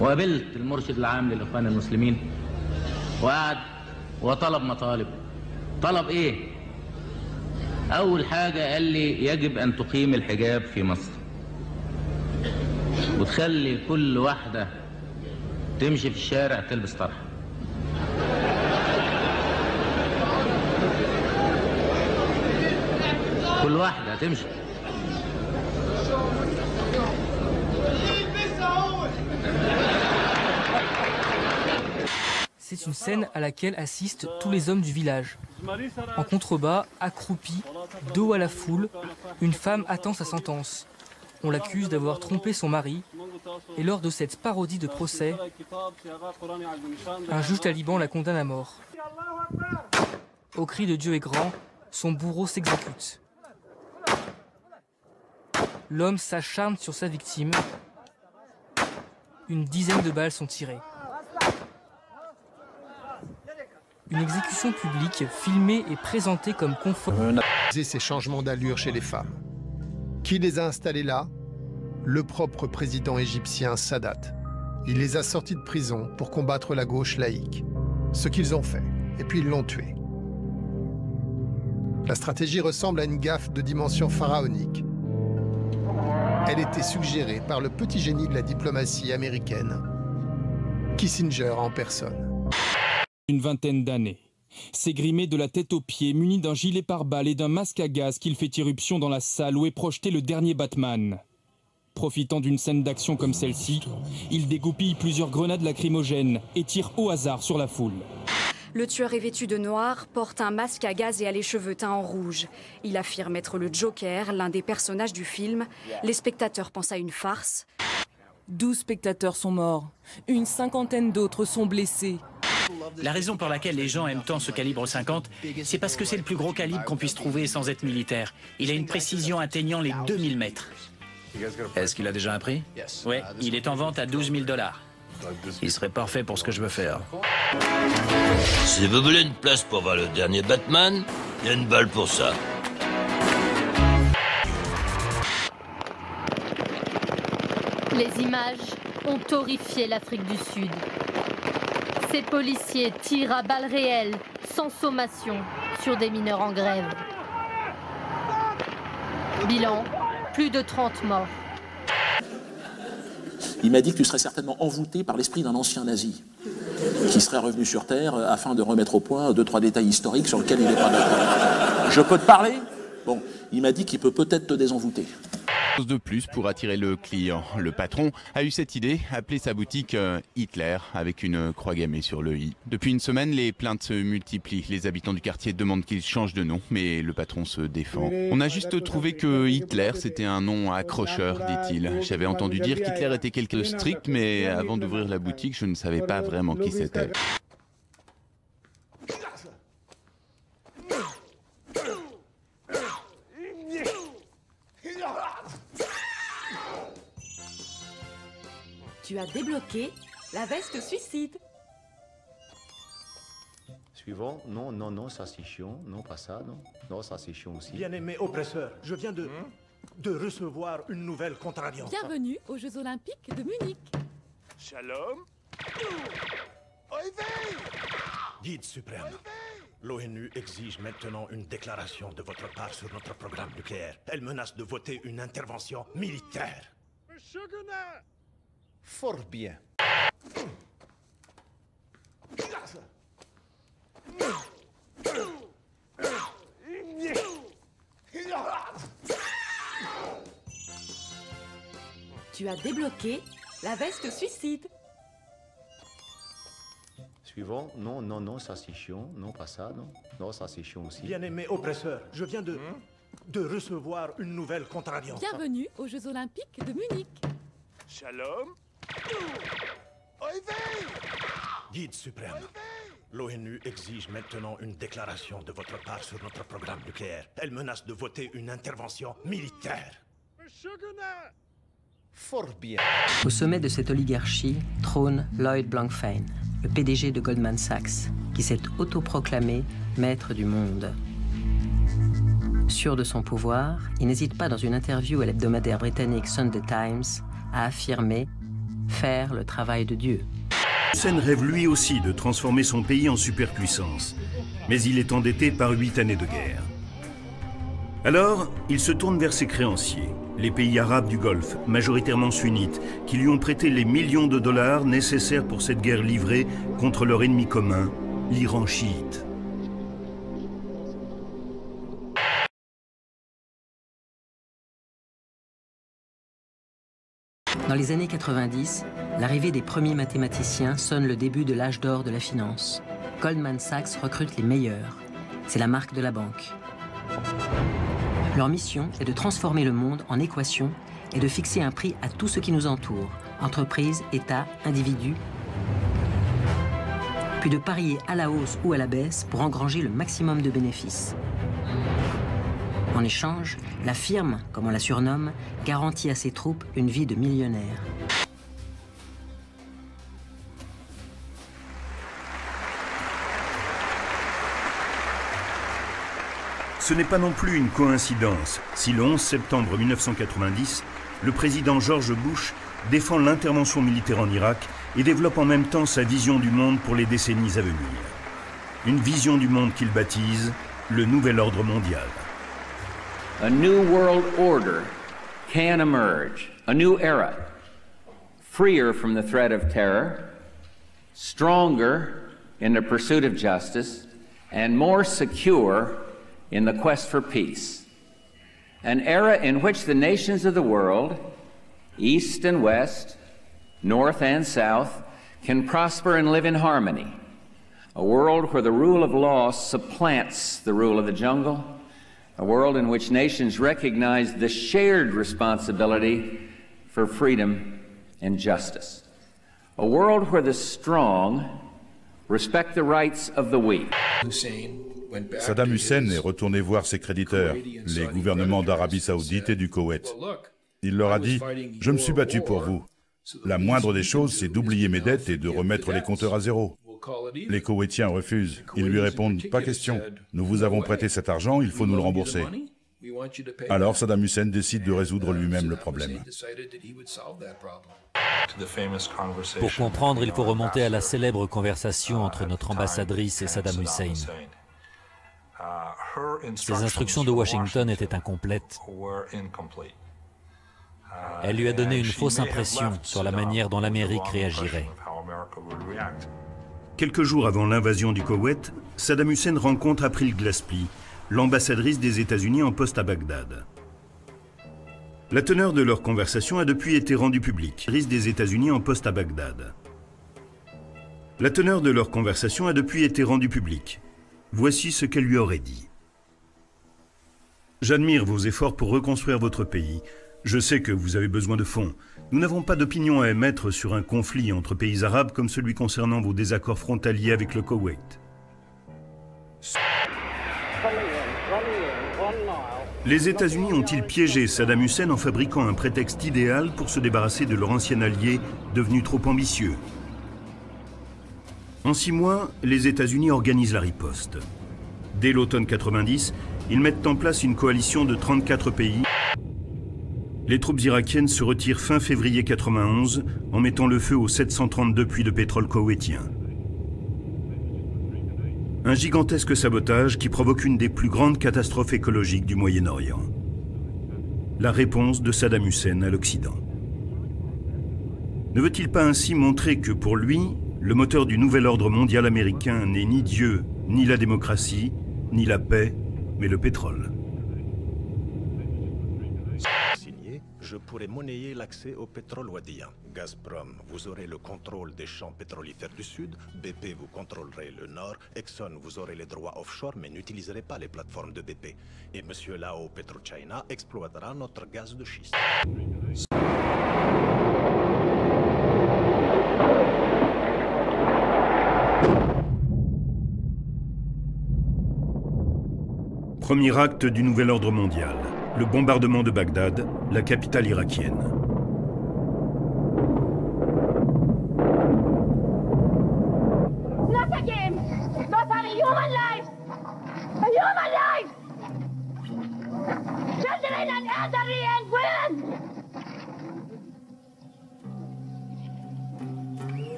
وقابلت المرشد العام للإخوان المسلمين وقعد وطلب مطالب. طلب إيه؟ أول حاجة قال لي يجب أن تقيم الحجاب في مصر وتخلي كل واحدة تمشي في الشارع تلبس طرحة. كل واحدة تمشي. C'est une scène à laquelle assistent tous les hommes du village. En contrebas, accroupis, dos à la foule, une femme attend sa sentence. On l'accuse d'avoir trompé son mari. Et lors de cette parodie de procès, un juge taliban la condamne à mort. Au cri de Dieu est grand, son bourreau s'exécute. L'homme s'acharne sur sa victime. Une dizaine de balles sont tirées. Une exécution publique, filmée et présentée comme conforme. Ces changements d'allure chez les femmes. Qui les a installés là? Le propre président égyptien Sadat. Il les a sortis de prison pour combattre la gauche laïque. Ce qu'ils ont fait. Et puis ils l'ont tué. La stratégie ressemble à une gaffe de dimension pharaonique. Elle était suggérée par le petit génie de la diplomatie américaine, Kissinger en personne. Une vingtaine d'années. C'est grimé de la tête aux pieds, muni d'un gilet pare-balles et d'un masque à gaz qu'il fait irruption dans la salle où est projeté le dernier Batman. Profitant d'une scène d'action comme celle-ci, il dégoupille plusieurs grenades lacrymogènes et tire au hasard sur la foule. Le tueur est vêtu de noir, porte un masque à gaz et a les cheveux teints en rouge. Il affirme être le Joker, l'un des personnages du film. Les spectateurs pensent à une farce. 12 spectateurs sont morts. Une cinquantaine d'autres sont blessés. La raison pour laquelle les gens aiment tant ce calibre 50, c'est parce que c'est le plus gros calibre qu'on puisse trouver sans être militaire. Il a une précision atteignant les 2000 mètres. Est-ce qu'il a déjà un prix? Ouais, il est en vente à 12 000 $. Il serait parfait pour ce que je veux faire. Si vous voulez une place pour voir le dernier Batman, il y a une balle pour ça. Les images ont horrifié l'Afrique du Sud. Ces policiers tirent à balles réelles, sans sommation, sur des mineurs en grève. Bilan, plus de 30 morts. Il m'a dit que tu serais certainement envoûté par l'esprit d'un ancien nazi qui serait revenu sur Terre afin de remettre au point 2-3 détails historiques sur lesquels il n'est pas d'accord. Je peux te parler? Bon, il m'a dit qu'il peut peut-être te désenvoûter. De plus pour attirer le client. Le patron a eu cette idée, appeler sa boutique Hitler avec une croix gammée sur le i. Depuis une semaine, les plaintes se multiplient. Les habitants du quartier demandent qu'il change de nom, mais le patron se défend. On a juste trouvé que Hitler, c'était un nom accrocheur, dit-il. J'avais entendu dire qu'Hitler était quelqu'un de strict, mais avant d'ouvrir la boutique, je ne savais pas vraiment qui c'était. Tu as débloqué la veste suicide. Suivant, non, non, non, ça c'est chiant, non, pas ça, non, non, ça c'est chiant aussi. Bien-aimé oppresseur, je viens de recevoir une nouvelle contre-alliance. Bienvenue aux Jeux Olympiques de Munich. Shalom. Guide suprême, l'ONU exige maintenant une déclaration de votre part sur notre programme nucléaire. Elle menace de voter une intervention militaire. Fort bien. Tu as débloqué la veste suicide. Suivant, non, non, non, ça c'est chiant, non, pas ça, non, non, ça c'est chiant aussi. Bien-aimé oppresseur, je viens de recevoir une nouvelle contre-alliance. Bienvenue aux Jeux Olympiques de Munich. Shalom. Guide suprême, l'ONU exige maintenant une déclaration de votre part sur notre programme nucléaire. Elle menace de voter une intervention militaire. Fort bien. Au sommet de cette oligarchie trône Lloyd Blankfein, le PDG de Goldman Sachs, qui s'est autoproclamé maître du monde. Sûr de son pouvoir, il n'hésite pas dans une interview à l'hebdomadaire britannique Sunday Times à affirmer faire le travail de Dieu. Hussein rêve lui aussi de transformer son pays en superpuissance, mais il est endetté par 8 années de guerre. Alors, il se tourne vers ses créanciers, les pays arabes du Golfe, majoritairement sunnites, qui lui ont prêté les millions de dollars nécessaires pour cette guerre livrée contre leur ennemi commun, l'Iran chiite. Dans les années 90, l'arrivée des premiers mathématiciens sonne le début de l'âge d'or de la finance. Goldman Sachs recrute les meilleurs. C'est la marque de la banque. Leur mission est de transformer le monde en équation et de fixer un prix à tout ce qui nous entoure, entreprises, États, individus, puis de parier à la hausse ou à la baisse pour engranger le maximum de bénéfices. En échange, la firme, comme on la surnomme, garantit à ses troupes une vie de millionnaire. Ce n'est pas non plus une coïncidence si le 11 septembre 1990, le président George Bush défend l'intervention militaire en Irak et développe en même temps sa vision du monde pour les décennies à venir. Une vision du monde qu'il baptise le Nouvel Ordre Mondial. A new world order can emerge, a new era, freer from the threat of terror, stronger in the pursuit of justice, and more secure in the quest for peace. An era in which the nations of the world, East and West, North and South, can prosper and live in harmony. A world where the rule of law supplants the rule of the jungle. A world in which nations recognize the shared responsibility for freedom and justice. A world where the strong respect the rights of the weak. Saddam Hussein est retourné voir ses créditeurs, les gouvernements d'Arabie Saoudite et du Koweït. Il leur a dit « Je me suis battu pour vous. La moindre des choses, c'est d'oublier mes dettes et de remettre les compteurs à zéro. » Les Koweïtiens refusent. Ils lui répondent « Pas question. Nous vous avons prêté cet argent, il faut nous le rembourser. » Alors Saddam Hussein décide de résoudre lui-même le problème. Pour comprendre, il faut remonter à la célèbre conversation entre notre ambassadrice et Saddam Hussein. Ses instructions de Washington étaient incomplètes. Elle lui a donné une fausse impression sur la manière dont l'Amérique réagirait. Quelques jours avant l'invasion du Koweït, Saddam Hussein rencontre April Glaspie, l'ambassadrice des États-Unis en poste à Bagdad. La teneur de leur conversation a depuis été rendue publique. Des États-Unis en poste à Bagdad. La teneur de leur conversation a depuis été rendue publique. Voici ce qu'elle lui aurait dit. J'admire vos efforts pour reconstruire votre pays. Je sais que vous avez besoin de fonds. Nous n'avons pas d'opinion à émettre sur un conflit entre pays arabes comme celui concernant vos désaccords frontaliers avec le Koweït. Les États-Unis ont-ils piégé Saddam Hussein en fabriquant un prétexte idéal pour se débarrasser de leur ancien allié devenu trop ambitieux? En 6 mois, les États-Unis organisent la riposte. Dès l'automne 90, ils mettent en place une coalition de 34 pays. Les troupes irakiennes se retirent fin février 91 en mettant le feu aux 732 puits de pétrole koweïtiens. Un gigantesque sabotage qui provoque une des plus grandes catastrophes écologiques du Moyen-Orient. La réponse de Saddam Hussein à l'Occident. Ne veut-il pas ainsi montrer que pour lui, le moteur du nouvel ordre mondial américain n'est ni Dieu, ni la démocratie, ni la paix, mais le pétrole? Je pourrais monnayer l'accès au pétrole wadien. Gazprom, vous aurez le contrôle des champs pétrolifères du Sud. BP, vous contrôlerez le Nord. Exxon, vous aurez les droits offshore, mais n'utiliserez pas les plateformes de BP. Et Monsieur Lao PetroChina exploitera notre gaz de schiste. Premier acte du nouvel ordre mondial. Le bombardement de Bagdad, la capitale irakienne. Not again! Not a human life! A human life! Children and elderly and women!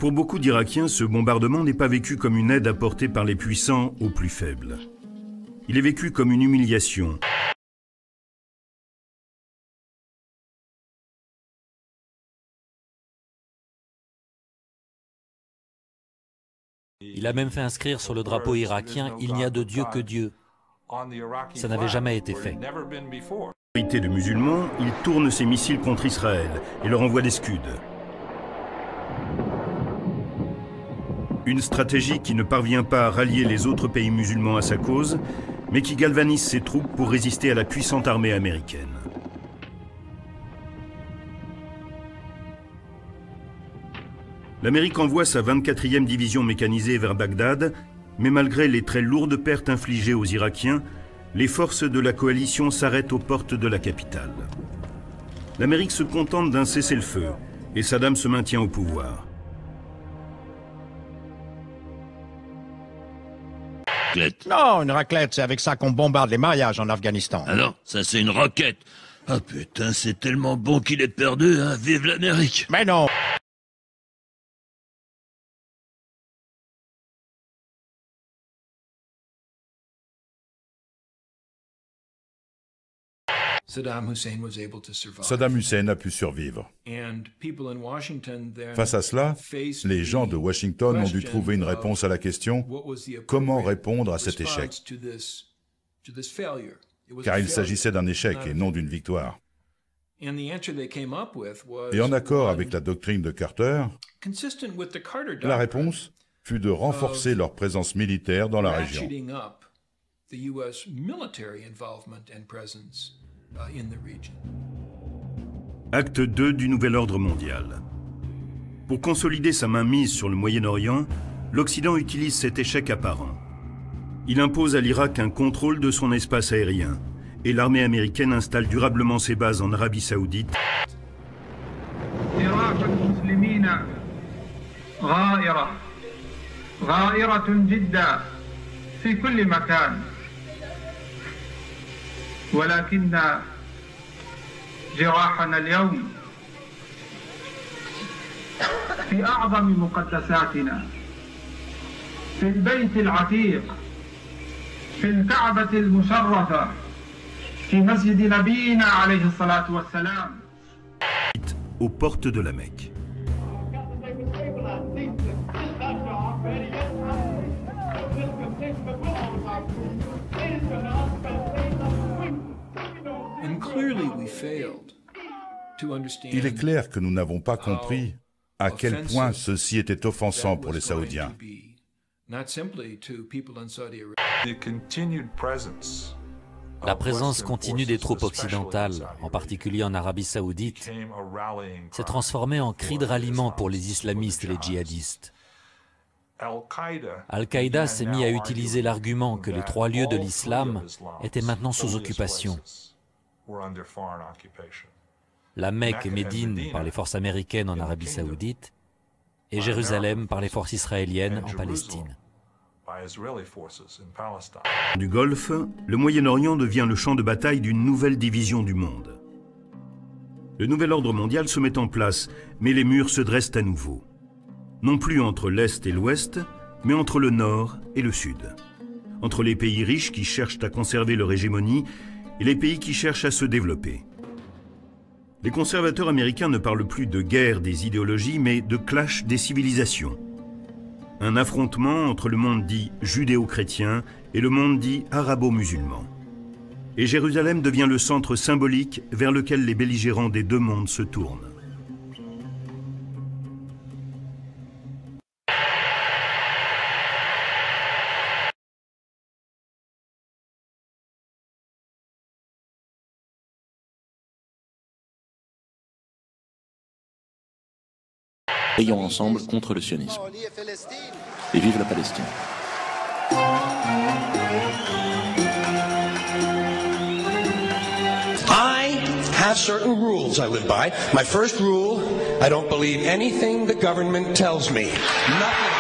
Pour beaucoup d'Irakiens, ce bombardement n'est pas vécu comme une aide apportée par les puissants aux plus faibles. Il est vécu comme une humiliation. Il a même fait inscrire sur le drapeau irakien « Il n'y a de Dieu que Dieu ». Ça n'avait jamais été fait. Minorité de musulmans, il tourne ses missiles contre Israël et leur envoie des Scuds. Une stratégie qui ne parvient pas à rallier les autres pays musulmans à sa cause, mais qui galvanise ses troupes pour résister à la puissante armée américaine. L'Amérique envoie sa 24e division mécanisée vers Bagdad, mais malgré les très lourdes pertes infligées aux Irakiens, les forces de la coalition s'arrêtent aux portes de la capitale. L'Amérique se contente d'un cessez-le-feu et Saddam se maintient au pouvoir. Non, une raclette, c'est avec ça qu'on bombarde les mariages en Afghanistan. Ah non, ça c'est une roquette. Ah putain, c'est tellement bon qu'il est perdu, hein. Vive l'Amérique. Mais non. Saddam Hussein a pu survivre. Face à cela, les gens de Washington ont dû trouver une réponse à la question « Comment répondre à cet échec ?» Car il s'agissait d'un échec et non d'une victoire. Et en accord avec la doctrine de Carter, la réponse fut de renforcer leur présence militaire dans la région. Acte 2 du nouvel ordre mondial. Pour consolider sa mainmise sur le Moyen-Orient, l'Occident utilise cet échec apparent. Il impose à l'Irak un contrôle de son espace aérien, et l'armée américaine installe durablement ses bases en Arabie Saoudite. ولكن جراحنا اليوم في أعظم مقدساتنا في البيت العتيق في الكعبة المشرفة في مسجد نبينا عليه الصلاة والسلام aux portes de la Mecque. Il est clair que nous n'avons pas compris à quel point ceci était offensant pour les Saoudiens. La présence continue des troupes occidentales, en particulier en Arabie Saoudite, s'est transformée en cri de ralliement pour les islamistes et les djihadistes. Al-Qaïda s'est mis à utiliser l'argument que les trois lieux de l'islam étaient maintenant sous occupation. La Mecque et Médine par les forces américaines en Arabie Saoudite et Jérusalem par les forces israéliennes en Palestine. Du Golfe, le Moyen-Orient devient le champ de bataille d'une nouvelle division du monde. Le nouvel ordre mondial se met en place, mais les murs se dressent à nouveau. Non plus entre l'Est et l'Ouest, mais entre le Nord et le Sud. Entre les pays riches qui cherchent à conserver leur hégémonie et les pays qui cherchent à se développer. Les conservateurs américains ne parlent plus de guerre des idéologies, mais de clash des civilisations. Un affrontement entre le monde dit judéo-chrétien et le monde dit arabo-musulman. Et Jérusalem devient le centre symbolique vers lequel les belligérants des deux mondes se tournent. Veillons ensemble contre le sionisme. Et vive la Palestine. I have certain rules I live by. My first rule, I don't believe anything the government tells me. Nothing.